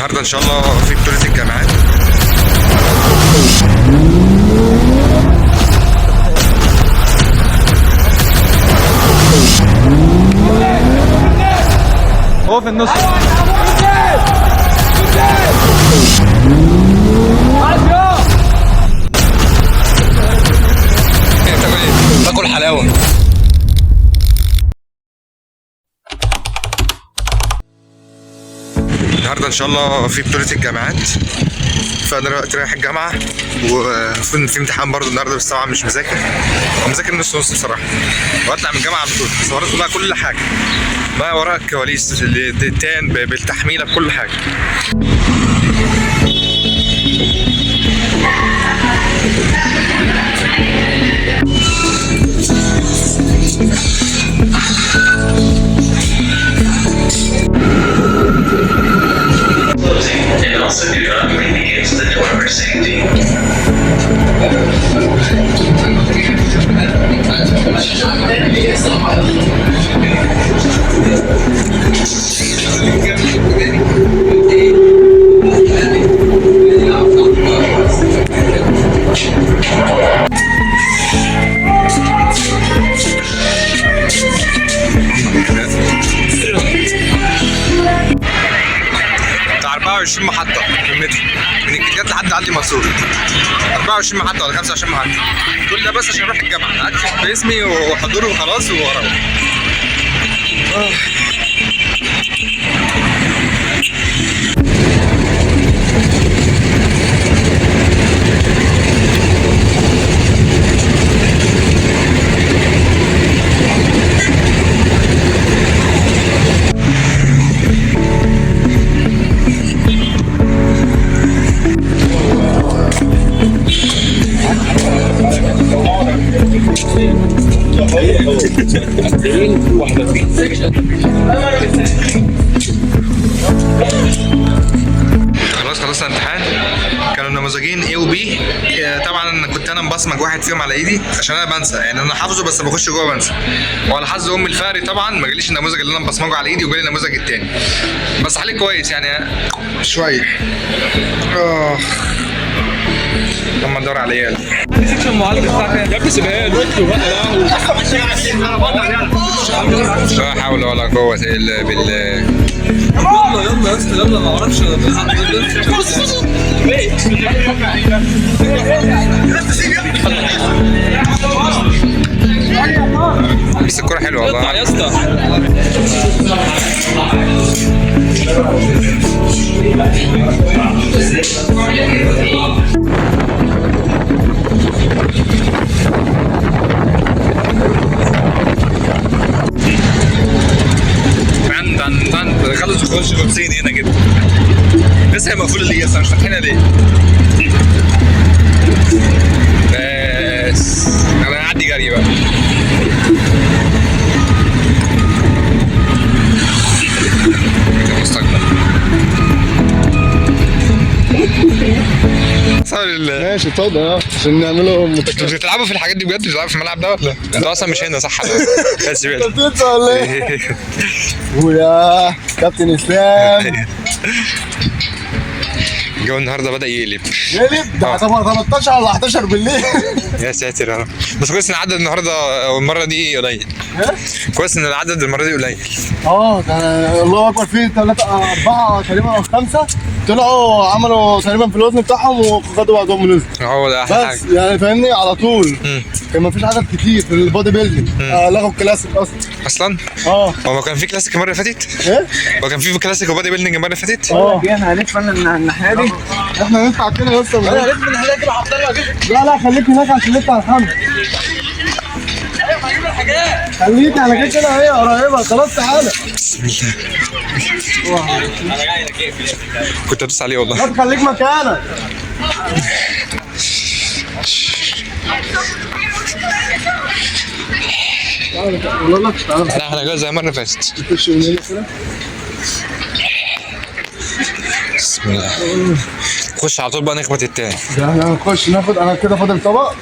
النهارده ان شاء الله في بطولة الجامعات. هو في النص تاكل حلاوه. النهارده ان شاء الله في بطولة الجامعات، فانا دلوقتي رايح الجامعة وفي امتحان برضه النهارده، بس طبعا مش مذاكر، ومذاكر نص نص بصراحة، واطلع من الجامعة على طول صورت بقى كل حاجة، ما وراء الكواليس، الدتان بالتحميلة بكل حاجة. And also do not lean against the door for safety. بتاع 24 محطة في المترو من الجديد لحد علي منصور، 24 محطة ولا 25 محطة، كل ده بس عشان اروح الجامعة، اكتب باسمي وحضوري وخلاص واروح. خلصنا امتحان، كانوا نموذجين A و B. طبعا انا كنت مبصمج واحد فيهم على ايدي عشان انا بنسى، يعني انا حافظه بس بخش جوه بنسى، وعلى حظ امي الفقري طبعا ما جاليش النموذج اللي انا مبصمجه على ايدي، وجالي النموذج التاني، بس حليت كويس يعني شويه. لما ندور على عيال سكشن المعالج بتاعك يا ابني سيبها له لا حول ولا قوة الا بالله. يلا يا اسطى يلا، ما اعرفش بس الكورة حلوة والله يا اسطى. خلص نخش بسين هنا كده، بس هي مقفولة ليه اصلا مش فاتحينها ليه؟ بس انا هعدي جري بقى. المستقبل ماشي اتفضل عشان نعمله انتوا مش بتلعبوا في الحاجات دي بجد؟ مش بتلعبوا في الملعب ده ولا؟ انتوا اصلا مش هنا صح؟ بس انت بتنسى ولا ايه؟ ويا كابتن اسلام الجو النهارده بدأ يقلب ده 13 على 11 بالليل. يا ساتر يا رب، بس كويس ان العدد النهارده او المره دي قليل. كويس ان العدد المره دي قليل. ده الله اكبر، فيه 3 4 تقريبا او 5 طلعوا عملوا تقريبا في الوزن بتاعهم وخدوا بعضهم ونزلوا. هو ده احلى حاجه بس يعني فاهمني على طول. كان مفيش عدد كتير في البودي بيلدينج. لغوا الكلاسيك اصلا. هو ما كان في كلاسيك المره اللي فاتت؟ ايه؟ هو كان في كلاسيك وبودي بيلدينج المره اللي فاتت؟ احنا هنلف الناحيه دي، احنا هنطلع كده يا اسطى. انا هلف من الناحيه دي عبد الله كده. لا خليك هناك عشان نطلع الحمد. خليك على كده هي قريبه خلاص. تعالى بسم الله. كنت هدوس عليه والله. ما تخليك مكانك. لا احنا جاي زي مرة فاتت. بسم الله. نخش على طول بقى نخبط التاني. ده احنا هنخش ناخد، انا كده فاضل طبق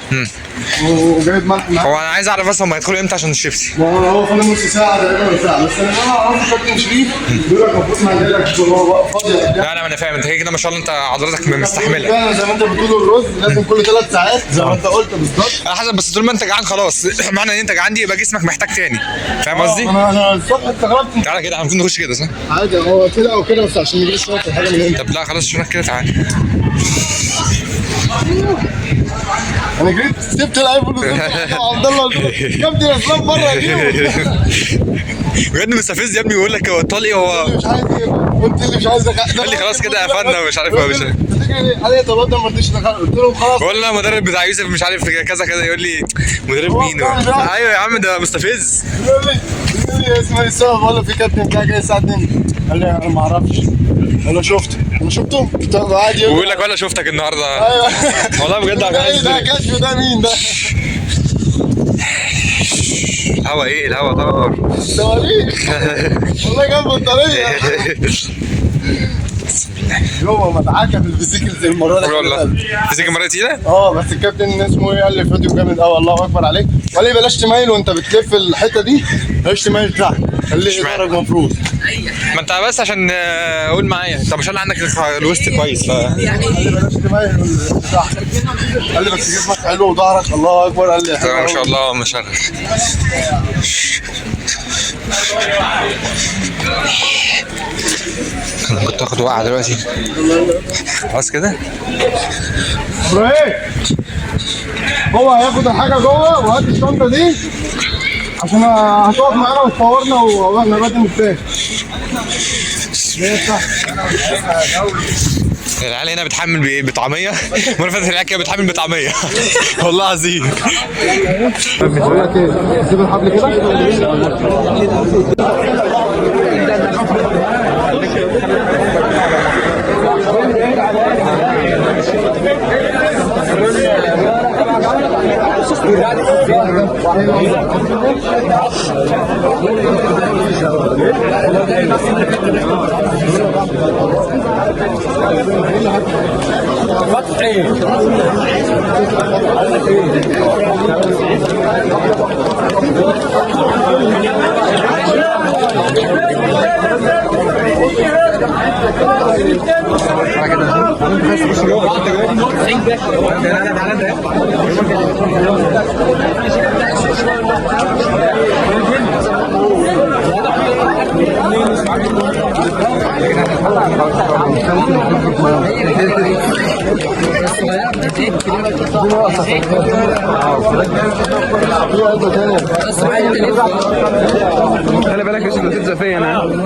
وجايب ملح معاك. هو انا عايز اعرف بس هم هيدخلوا امتى عشان الشيبسي. هو فاضل نص ساعة تقريبا ساعة، بس انا اعرف كابتن شريف بيقول لك المفروض ما لك هو فاضي. لا لا ما انا فاهم، انت كده ما شاء الله انت حضرتك مستحمله. فعلا زي ما انت بتقول الرز لازم كل 3 ساعات زي ما انت قلت بالظبط. على حسب، بس طول ما انت جعان خلاص معنى ان انت جعان دي يبقى جسمك محتاج تاني، فاهم قصدي؟ انا الصبح استغربت. تعالى كده احنا المفروض نخش كده صح؟ عادي هو كده او كده، بس عشان نجيب الشنطة حاجة من هنا. طب لا خلاص شوفك كده تعالى. انا جريت سبت الايفون عبد الله كابتن اسلام بره دي بجد مستفز يا ابني، بيقول لك هو طالي هو مش عايز ايه، قلت اللي مش عايز قال لي خلاص كده قفلنا مش عارف مش عارف. تفتكر عليه طلبات ده ما رضيش يدخل، قلت لهم خلاص. بقول له المدرب بتاع يوسف مش عارف كذا كذا، يقول لي مدرب مين؟ ايوه يا عم ده مستفز. يقول لي اسمه ايه السبب؟ بقول له في كابتن بتاع جاي الساعه 2. قال لي انا ما اعرفش. انا شفته عادي. بيقول لك ولا شفتك النهارده. ايوه والله بجد ده ايه ده كشف ده مين ده؟ الهوا ايه؟ الهوا طار. صواريخ والله جنب بطاريه. جوه مدعكه في الفيزيكلز المره دي. والله فيزيك المره تقيله؟ بس الكابتن اسمه ايه قال لي فيديو جامد قوي، الله اكبر عليك. قال لي بلاش تميل وانت بتلف الحته دي، بلاش تميل تحت، خليه يضرب مفروض. ما انت بس عشان قول معايا انت ما شاء الله عندك الوسط كويس قال لي بلاش تميل تحت، قال لي بس جسمك حلو وظهرك الله اكبر. قال لي ما شاء الله مشرف. انا كنت واخد وقعه دلوقتي خلاص كده. ابراهيم هو هياخد الحاجه جوه وهات الشنطه دي عشان هتقف معانا وتصورنا واحنا بادئ الفيلم. العيال هنا بتحمل بطعميه، المره اللي فاتت العيال كانت بتحمل بطعميه والله عظيم. بقول لك ايه، سيب الحبل كده. خلي بالك مش هتلزق فيا انا.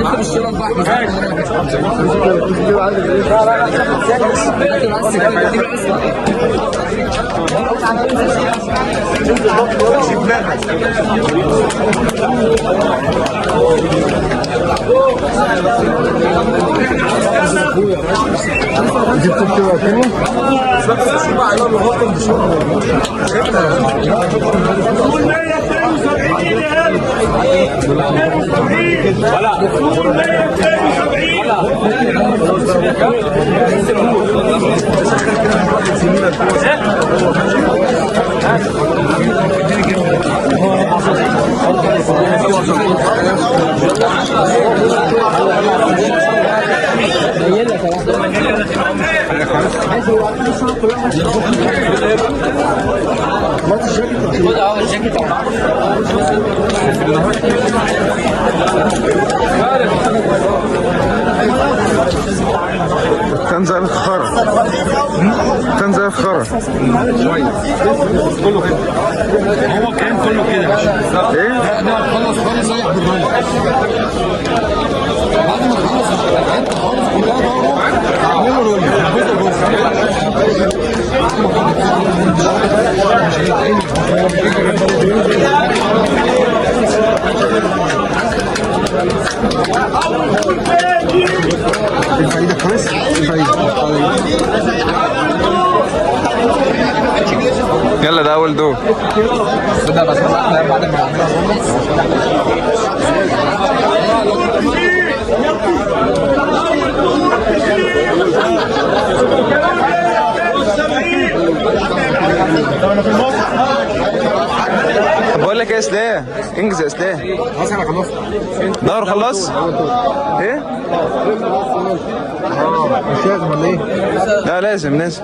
كان زي الخرا، كان زي الخرا شويه كله كده. هو كان كله كده ايه؟ لا خلص خالص زي عبد الرحمن. بعد ما خلص انت خالص كلها بقى اعملوا رول الفريدة كويس يلا ده اول دور. بدأ بس بعد ما انجز يا اسلام. خلاص انا خلصت. دور خلص؟ ايه؟ مش لازم ولا ايه؟ لا لازم لازم.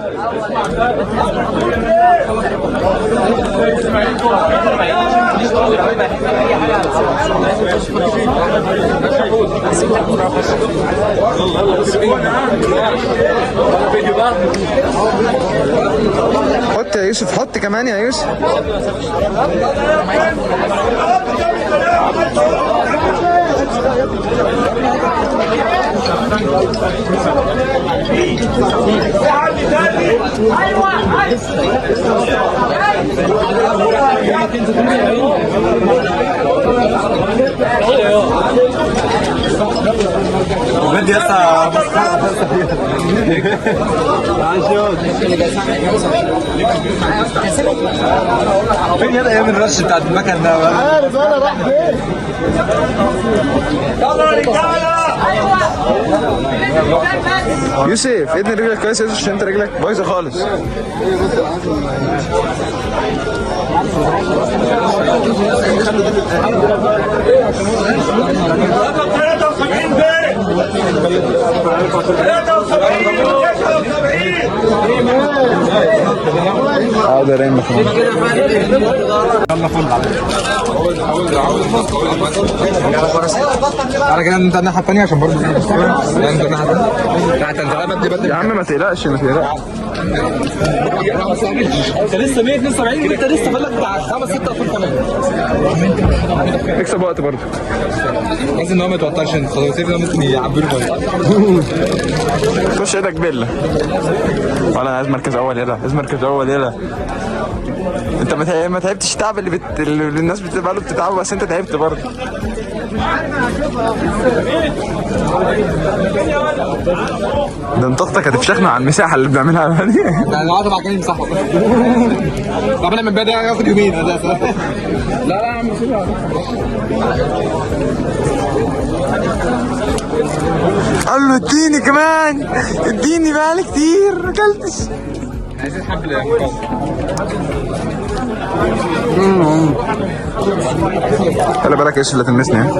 حط يا يوسف، حط كمان يا يوسف. بدي اسا فين يلا ايام الرش بتاعت المكن ده؟ عارف انا راح فين؟ يوسف ادني رجلك كويس يا يوسف عشان انت رجلك بايظه خالص. حاضر يا محمد. تعالى كده انت الناحيه الثانيه عشان برضه انت الناحيه الثانيه. يا عم ما تقلقش ما تقلقش. انت لسه 172 وانت لسه بالك بتاع 5 6 اصول كمان. اكسب وقت برضه. بس ان هو ما يتوترش، الخطوتين ده ممكن يعبروا بره. خش ايدك بيلا. ولا عايز مركز اول يلا، عايز مركز اول يلا. انت ما تعبتش تعب اللي الناس بتبقى له بتتعبوا، بس انت تعبت برضه. ده انت اختك هتفشخنا على المساحه اللي بنعملها دي. ده انا قاعد معاك مساحه. طب انا من بدري هياخد يومين اساسا. لا يا عم سيبها. قال له اديني كمان، اديني بقالي كتير ما اكلتش. عايزين حبل يا مقاوم. خلي بالك ايش اللي تلمسني يعني.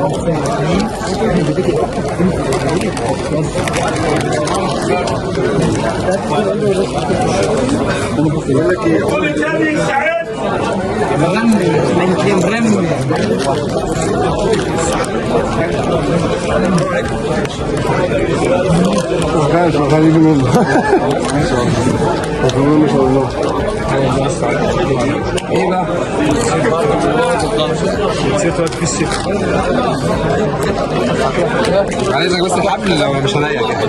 شغال يجي منه. ما شاء الله. ايه بقى؟ عايزك بس الحبل لو مش هضايقك يعني.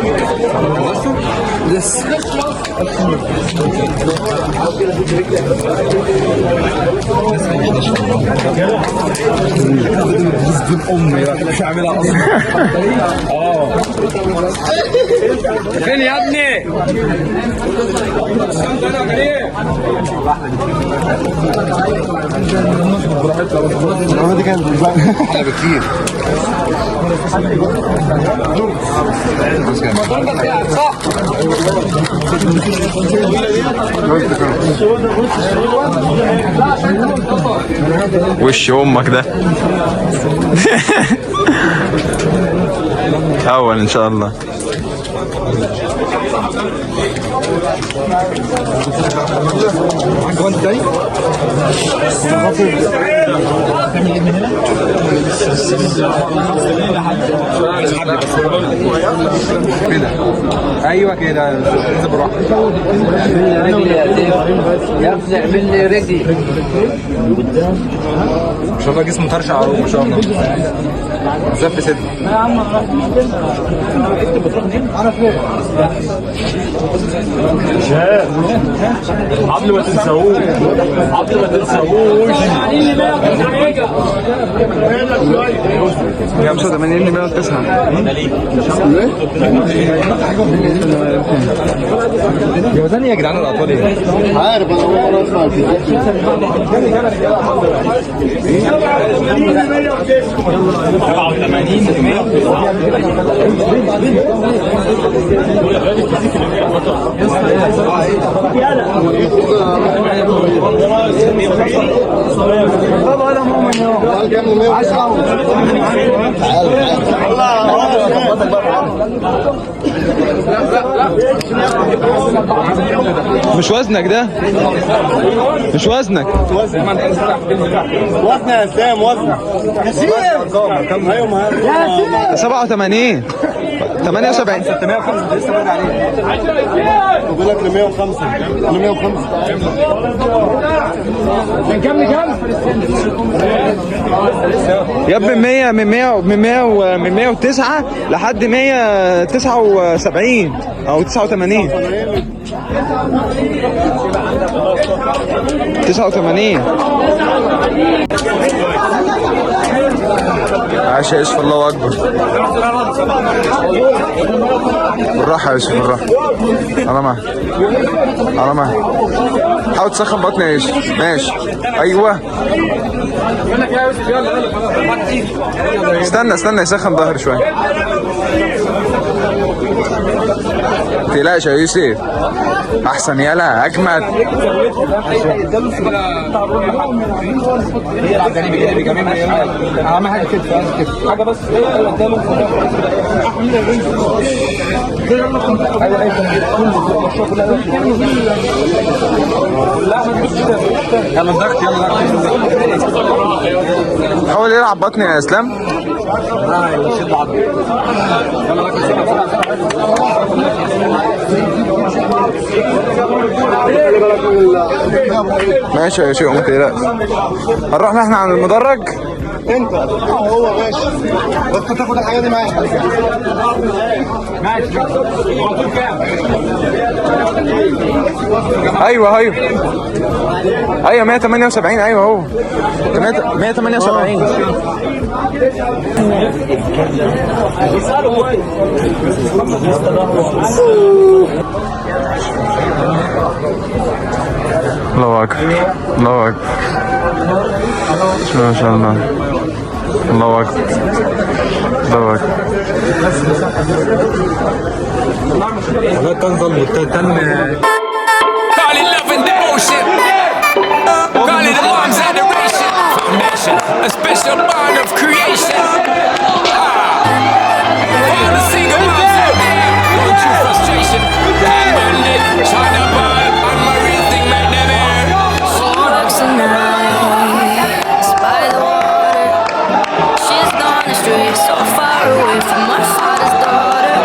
خلصته؟ لسه. امي بقى مش هعملها اصلا. فين يا ابني؟ دي كانت احلى بكتير. وش امك ده. اول ان شاء الله. جوان تاني؟ كده ايوه كده انزل براحتك. يفزع مني رجلي. ما شاء الله جسمه طرشع عروق ما شاء الله. زف صدر. قبل ما تنساهوش قبل ما تنساهوش 85 109. يا ثانية يا جدعان الاطفال ايه؟ عارف انا اول مره اسمع يلا والله جاي من 109. مش وزنك ده، مش وزنك. وزن يا اسلام، وزن ايوه ما 87 78 605 لسه بادئ عليه. بقول لك ل 105 ل 105 يا ابني 100 من 109 لحد 179 او 89 عاش يا يوسف، الله اكبر. بالراحه يا يوسف، بالراحه. انا معاك، انا معاك. حاول تسخن بطني يا يوسف. ماشي، ايوه. استنى يسخن ظهري شويه. متقلقش يا يوسف، احسن يلا اجمد. اهم حاجه كده حاجه بس قدامه. يلا الضغط، يلا حاول يلعب بطني يا اسلام. شد عضله. ماشي يا شيخ، ما تقلقش. هنروح احنا عند المدرج. انت هو ماشي، بس تاخد الحاجه دي معاك. ماشي. هو طول كام؟ ايوه 178. ايوه هو 178. الله اكبر، الله اكبر، ما شاء الله، الله اكبر، الله اكبر. لا تنزل تن. Call it love and devotion. Call it a mom's adoration. Foundation, a special bond of creation. All the single moms out there, going through frustration. And Monday, China ball, and Marie thing make them air. She works the night by the water. She's gone astray, so far away from my father's daughter.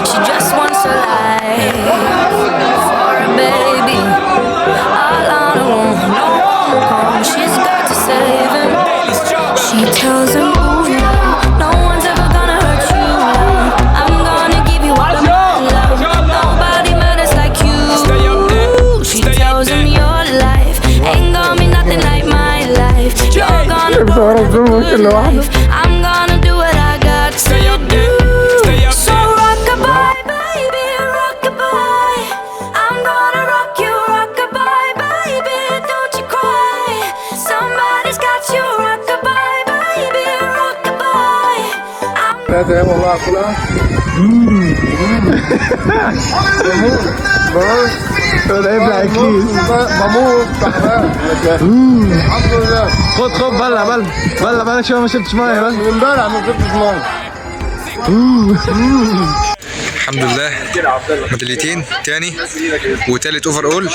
She just wants her life for a baby. All on her own, no one will come. She's got to save him. She tells him, move now. No one's ever gonna hurt you now. I'm gonna give you all of my love. Nobody matters like you. She tells him your life ain't gonna be nothing like my life. You're gonna go good life. I'm gonna do what I got to do. So rock-a-bye, baby, rock-a-bye. I'm gonna rock you, rock-a-bye, baby, don't you cry. Somebody's got you, rock-a-bye, baby, rock-a-bye. لا تمام والله اكلها. بموت ابلع الكيس، بموت تعبان. الحمد لله. خد بلا شويه، ما شربتش ميه بس. من امبارح ما شربتش ميه. الحمد لله، ميداليتين تاني وتالت اوفر اول.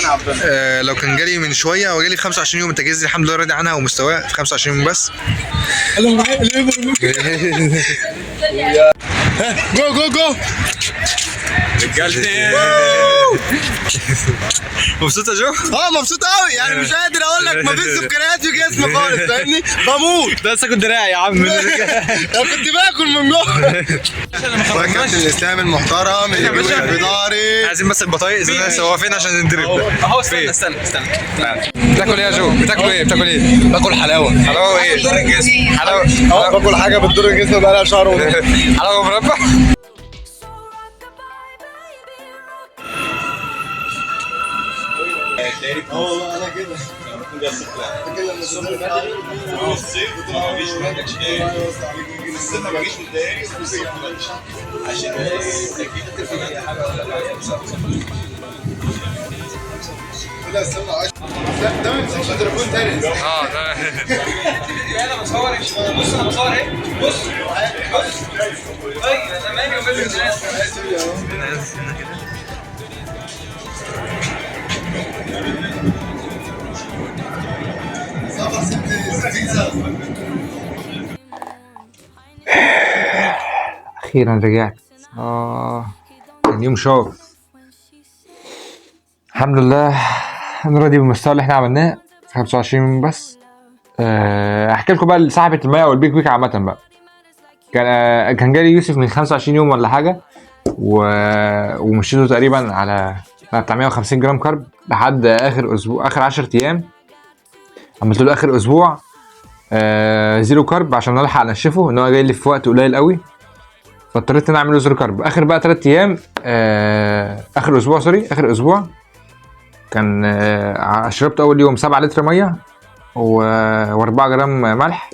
لو كان جالي من شويه او جالي 25 يوم تجهيز، الحمد لله راضي عنها ومستواه في 25 يوم بس. جو رجالتي. مبسوط يا جو؟ مبسوط قوي، يعني مش قادر اقول لك ما فيش سكريات في جسمي خالص، فاهمني؟ بموت. ده لسه كنت دراعي يا عم. انا كنت باكل من جوه. كابتن الاسلام المحترم اللي بيوقف بداري. عايزين بس البطايق ازاي هو فين عشان نضرب اهو. استنى بتاكل ايه يا جو؟ بتاكل ايه؟ باكل حلاوه ايه؟ حلاوه باكل حاجه بتضر الجسم بقالها شهر ونص. حلاوه مربى. والله انا كده عشان ده ما يمسكش تليفون تاني. انا بصور بص انا بصور ايه؟ بص طيب زمان يومين الناس اخيرا رجعت. كان يوم شاق. الحمد لله انا راضي بالمستوى اللي احنا عملناه في 25 يوم بس. احكي لكم بقى سحبة المية والبيك بيك عامة بقى. كان جالي يوسف من 25 يوم ولا حاجة ومشيته تقريبا على بتاع 150 جرام كارب لحد اخر اسبوع، اخر 10 ايام عملت له اخر اسبوع زيرو كارب عشان الحق انشفه، ان هو جاي لي في وقت قليل قوي، فاضطريت ان انا اعمل له زيرو كارب. اخر بقى 3 ايام اخر اسبوع اخر اسبوع كان شربت اول يوم 7 لتر ميه و4 جرام ملح،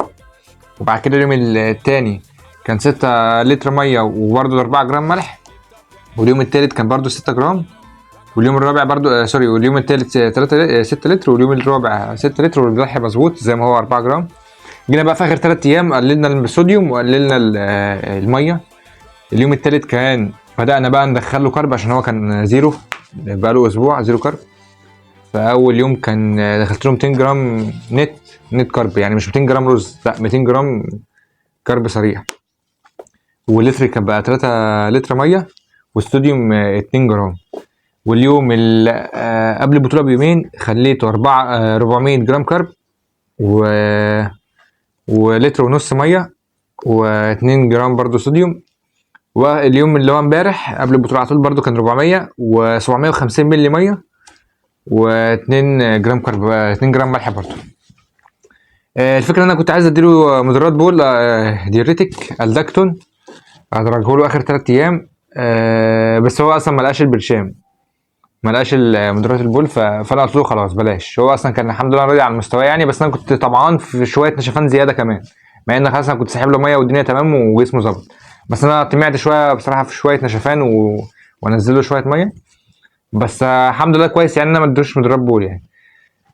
وبعد كده اليوم التاني كان 6 لتر ميه وبرده 4 جرام ملح، واليوم التالت كان برده 6 جرام، واليوم الرابع برده واليوم التالت 6 لتر، واليوم الرابع 6 لتر، والملح مظبوط زي ما هو 4 جرام. جينا بقى في اخر 3 ايام قللنا الصوديوم وقللنا الميه. اليوم التالت كان بدأنا بقى ندخله كارب عشان هو كان زيرو بقى له اسبوع زيرو كارب. فاول يوم كان دخلت له 200 جرام نت كارب، يعني مش 200 جرام رز، لا 200 جرام كارب صريح، واللتر كان بقى 3 لتر ميه، والصوديوم 2 جرام. واليوم قبل البطوله بيومين خليته 400 جرام كارب ولتر ونص ميه و2 جرام برضو صوديوم. واليوم اللي هو امبارح قبل البطوله على طول برضو كان 400 و750 مللي ميه و2 جرام كارب 2 جرام ملح برضو. الفكره ان انا كنت عايز اديله مضادات بول ديوريتك الداكتون ادرجه له اخر 3 ايام، بس هو اصلا ما لقاش البرشام، ما لقاش مضادات البول، فانا قلت له خلاص بلاش. هو اصلا كان الحمد لله راضي على المستوى يعني، بس انا كنت طبعا في شويه نشفان زياده كمان، مع ان خلاص انا كنت ساحب له ميه والدنيا تمام وجسمه ظبط، بس انا طمعت شويه بصراحه في شويه نشفان وانزل له شويه ميه. بس الحمد لله كويس يعني انا ما اديتوش مضادات بول يعني،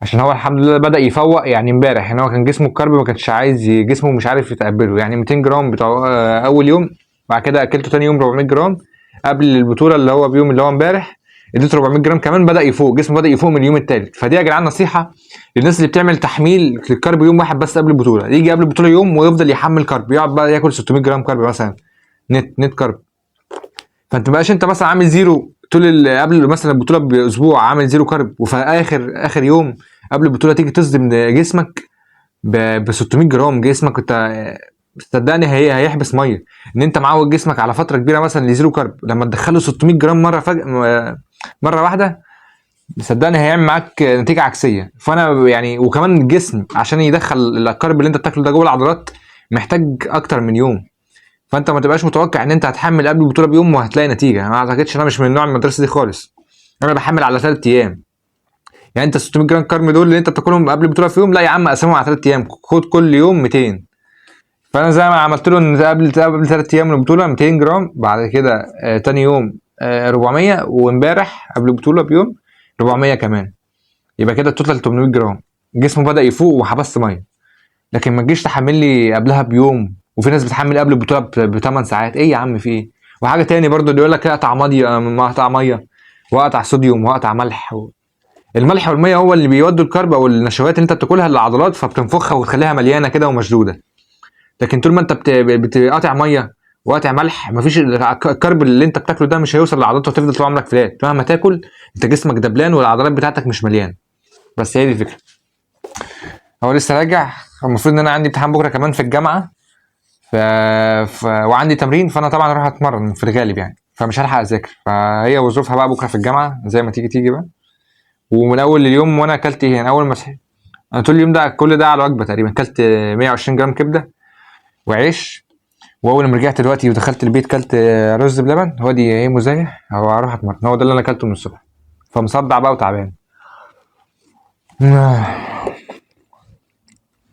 عشان هو الحمد لله بدأ يفوق يعني امبارح. يعني هو كان جسمه الكرب ما كانش عايز، جسمه مش عارف يتقبله، يعني 200 جرام بتوع اول يوم، بعد كده اكلته تاني يوم 400 جرام قبل البطوله اللي هو بيوم اللي هو امبارح اديته 400 جرام كمان، بدأ يفوق، جسمه بدأ يفوق من اليوم الثالث. فدي يا جدعان نصيحه للناس اللي بتعمل تحميل للكرب يوم واحد بس قبل البطوله، يجي قبل البطوله يوم ويفضل يحمل كرب، يقعد بقى ياكل 600 جرام كرب مثلا نت كرب. فانت بقاش انت مثلا عامل زيرو طول قبل مثلا البطوله باسبوع عامل زيرو كرب، وفي اخر يوم قبل البطوله تيجي تصدم جسمك ب 600 جرام، جسمك انت صدقني هيحبس ميه. ان انت معود جسمك على فتره كبيره مثلا لزيرو كرب، لما تدخله 600 جرام مره واحده صدقني هيعمل معاك نتيجه عكسيه. فانا يعني وكمان الجسم عشان يدخل الكرب اللي انت بتاكله ده جوه العضلات محتاج اكتر من يوم، فانت ما تبقاش متوقع ان انت هتحمل قبل البطوله بيوم وهتلاقي نتيجه. انا ما اعتقدش، انا مش من نوع المدرسه دي خالص، انا بحمل على 3 ايام. يعني انت 600 جرام كارب دول اللي انت بتاكلهم قبل البطوله في يوم، لا يا عم قسمهم على 3 ايام، خد كل يوم 200. فانا زي ما عملت له ان قبل 3 ايام من البطوله 200 جرام، بعد كده تاني يوم 400، وامبارح قبل البطوله بيوم 400 كمان، يبقى كده التوتال 800 جرام. جسمه بدا يفوق وحبست ميه، لكن ما تجيش تحمل لي قبلها بيوم، وفي ناس بتحمل قبل البطوله ب 8 ساعات. ايه يا عم في ايه؟ وحاجه تاني برضو اللي يقول لك اقطع ميه واقطع صوديوم واقطع ملح الملح والميه هو اللي بيودوا الكرب او النشويات اللي انت بتاكلها للعضلات، فبتنفخها وتخليها مليانه كده ومشدوده. لكن طول ما انت بتقطع ميه وقاطع ملح، مفيش الكرب اللي انت بتاكله ده مش هيوصل للعضلات وتفضل طول عمرك فلات، مهما تاكل انت جسمك دبلان والعضلات بتاعتك مش مليانه. بس هي دي الفكره. هو لسه راجع، المفروض ان انا عندي امتحان بكره كمان في الجامعه، وعندي تمرين، فانا طبعا اروح اتمرن في الغالب يعني، فمش هلحق اذاكر، فهي وظروفها بقى بكره في الجامعه زي ما تيجي بقى. ومن اول اليوم وانا اكلت ايه يعني، اول ما صحيت انا طول اليوم ده كل ده على وجبه تقريبا، اكلت 120 جرام كبده وعيش، واول ما رجعت دلوقتي ودخلت البيت كلت رز بلبن. هو دي ايه مزايا، هو اروح اتمرن، هو ده اللي انا اكلته من الصبح، فمصدع بقى وتعبان.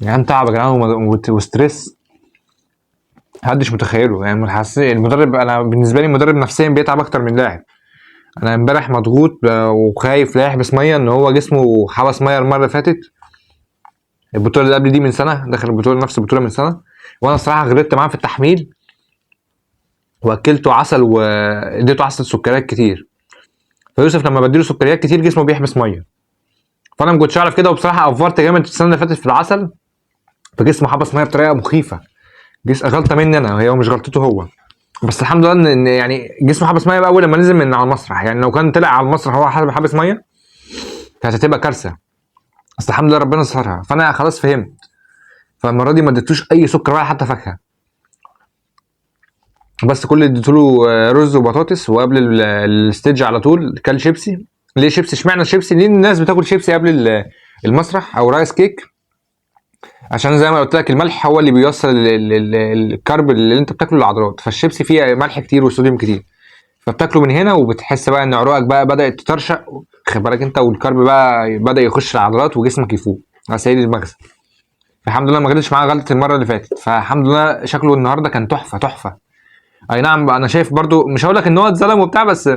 يعني تعب يا جدعان وستريس محدش متخيله يعني. المدرب، انا بالنسبه لي المدرب نفسيا بيتعب اكتر من لاعب، انا امبارح مضغوط وخايف لا يحبس ميه، ان هو جسمه حبس ميه المره اللي فاتت. البطوله اللي قبل دي من سنه، داخل البطوله نفس البطوله من سنه، وانا الصراحه غلطت معاه في التحميل واكلته عسل واديته عسل سكريات كتير. فيوسف لما بديله سكريات كتير جسمه بيحبس ميه، فانا ما كنتش اعرف كده، وبصراحه افورت جامد السنه اللي فاتت في العسل، فجسمه حبس ميه بطريقه مخيفه. غلطه مني انا، هي مش غلطته هو. بس الحمد لله ان يعني جسمه حبس ميه بقى اول لما نزل من على المسرح. يعني لو كان طلع على المسرح هو حابس ميه كانت هتبقى كارثه. بس الحمد لله ربنا سترها، فانا خلاص فهمت. فالمره دي ما اديتوش اي سكر ولا حتى فاكهه، بس كل اللي اديتوله رز وبطاطس. وقبل الستيج على طول كل شيبسي. ليه شيبسي؟ اشمعنى شيبسي؟ ليه الناس بتاكل شيبسي قبل المسرح او رايس كيك؟ عشان زي ما قلت لك الملح هو اللي بيوصل الكرب اللي انت بتاكله للعضلات، فالشيبسي فيه ملح كتير وصوديوم كتير، فبتاكله من هنا وبتحس بقى ان عروقك بقى بدات تطرشق، خد بالك انت، والكرب بقى بدا يخش العضلات وجسمك يفوق على سبيل المغزى. فالحمد لله ما غلطتش معاه غلطه المره اللي فاتت، فالحمد لله شكله النهارده كان تحفه تحفه. اي نعم انا شايف برضو، مش هقول لك ان هو اتظلم وبتاع، بس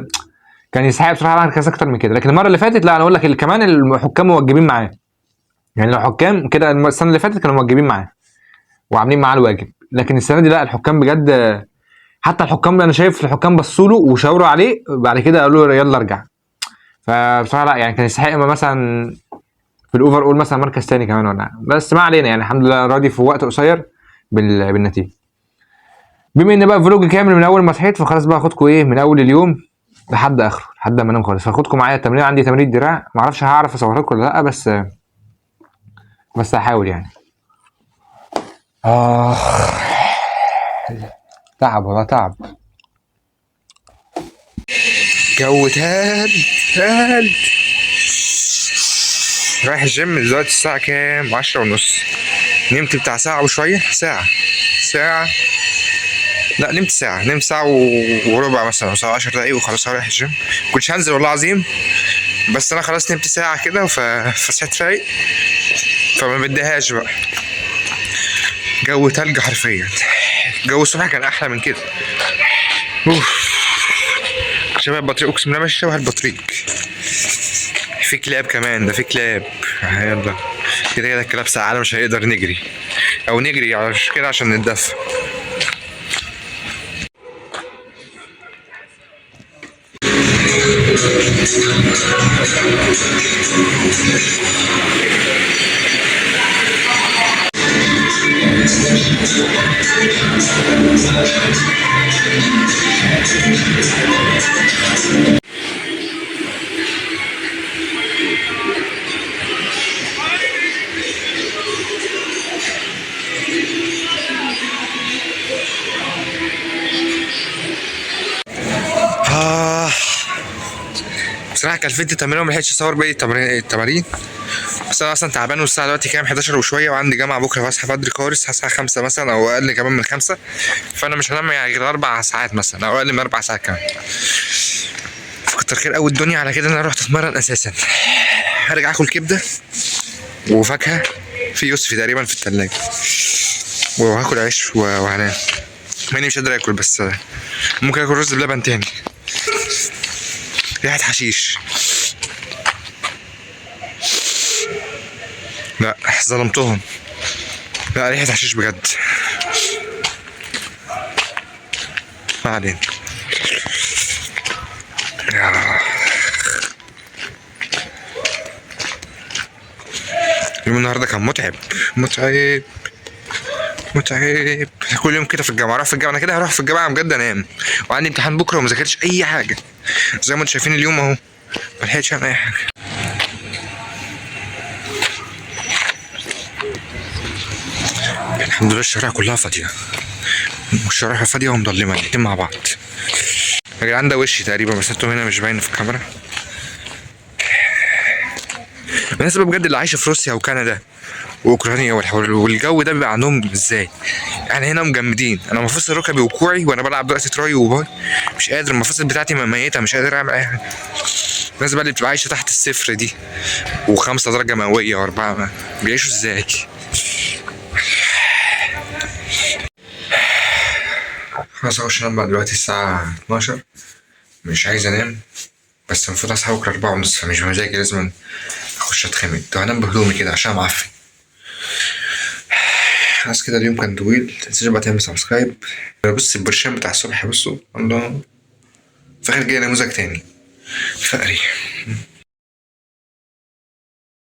كان يستحق بصراحه مركز اكتر من كده. لكن المره اللي فاتت لا، انا اقول لك كمان الحكام موجبين معاه. يعني لو حكام كده السنه اللي فاتت كانوا موجبين معاه وعاملين معاه الواجب، لكن السنه دي لا، الحكام بجد، حتى الحكام انا شايف الحكام بصوا له وشاوروا عليه بعد كده قالوا له يلا ارجع. فبصراحه لا، يعني كان يستحق مثلا في الاوفر اول مثلا مركز تاني كمان ولا، بس ما علينا. يعني الحمد لله راضي في وقت قصير بالنتيجه. بما ان بقى فلوج كامل من اول ما صحيت، فخلاص بقى اخدكم ايه من اول اليوم لحد اخره لحد ما انام خالص. فاخدكم معايا التمرين. عندي تمرين دراع، معرفش هعرف اصورها لكم ولا لا، بس هحاول يعني. تعب والله تعب. جو تالت. رايح الجيم دلوقتي الساعة كام؟ 10:30. نمت بتاع ساعة وشوية، ساعة لا نمت ساعة وربع مثلا، او ساعة 10 دقايق وخلاص رايح الجيم. كنتش هنزل والله العظيم، بس انا خلاص نمت ساعة كده فصحيت رايق، فما بديهاش بقى. جو تلج حرفيا. جو الصبح كان احلى من كده. شبه البطريق، اقسم بالله ماشي شبه البطريق. في كلاب كمان، ده في كلاب. يلا كده الكلاب ساعة مش هيقدر نجري، او نجري كده عشان نتدفى. بصراحة كلفت التمرين وملحقتش اصور باقي التمارين. بس انا اصلا تعبان، والساعة دلوقتي كام؟ 11 وشوية، وعندي جامعة بكرة، فاصحى بدري خالص، هصحى 5 مثلا او اقل كمان من 5. فانا مش هنام يعني غير 4 ساعات مثلا، او اقل من 4 ساعات كمان. فكتر خير اوي الدنيا على كده انا رحت اتمرن اساسا. هرجع اكل كبدة وفاكهة في يوسفي تقريبا في التلاجة، وهاكل عيش وهنام. ماني مش قادر اكل، بس ممكن اكل رز بلبن تاني. ريحة حشيش. لا ظلمتهم، لا ريحة حشيش بجد. ما علينا. يوم النهارده كان متعب. كل يوم كده في الجامعه، اروح في الجامعه، انا كده هروح في الجامعه بجد انام، وعندي امتحان بكره وما ذاكرتش اي حاجه. زي ما انتم شايفين اليوم اهو ما لحقتش اعمل اي حاجه. الحمد لله الشوارع كلها فاضيه، والشوارع فاضيه ومضلمه الاتنين مع بعض. يا جدعان ده وشي تقريبا، بس انتم هنا مش باين في الكاميرا. بالنسبه بجد اللي عايشه في روسيا وكندا واوكرانيا والجو ده بيبقى عندهم ازاي؟ يعني هنا مجمدين. انا مفاصل ركبي وكوعي وانا بلعب دلوقتي تراي وباي مش قادر، المفاصل بتاعتي ميته، مش قادر اعمل اي حاجه. الناس بقى اللي بتبقى عايشه تحت الصفر دي و5 درجه مئويه و4 بيعيشوا ازاي؟ خلاص اخش انام بقى دلوقتي الساعه 12، مش عايز انام بس المفروض اصحى بكره 4:30، فمش بمزاجي، لازم اخش اتخمد. طب هنام بهدومي كده عشان معفن. خلاص كده اليوم كان طويل، متنساش بقى تعمل سبسكرايب. بص البرشام بتاع الصبح، بصوا الله، في اخر جاي نموذج تاني فقري.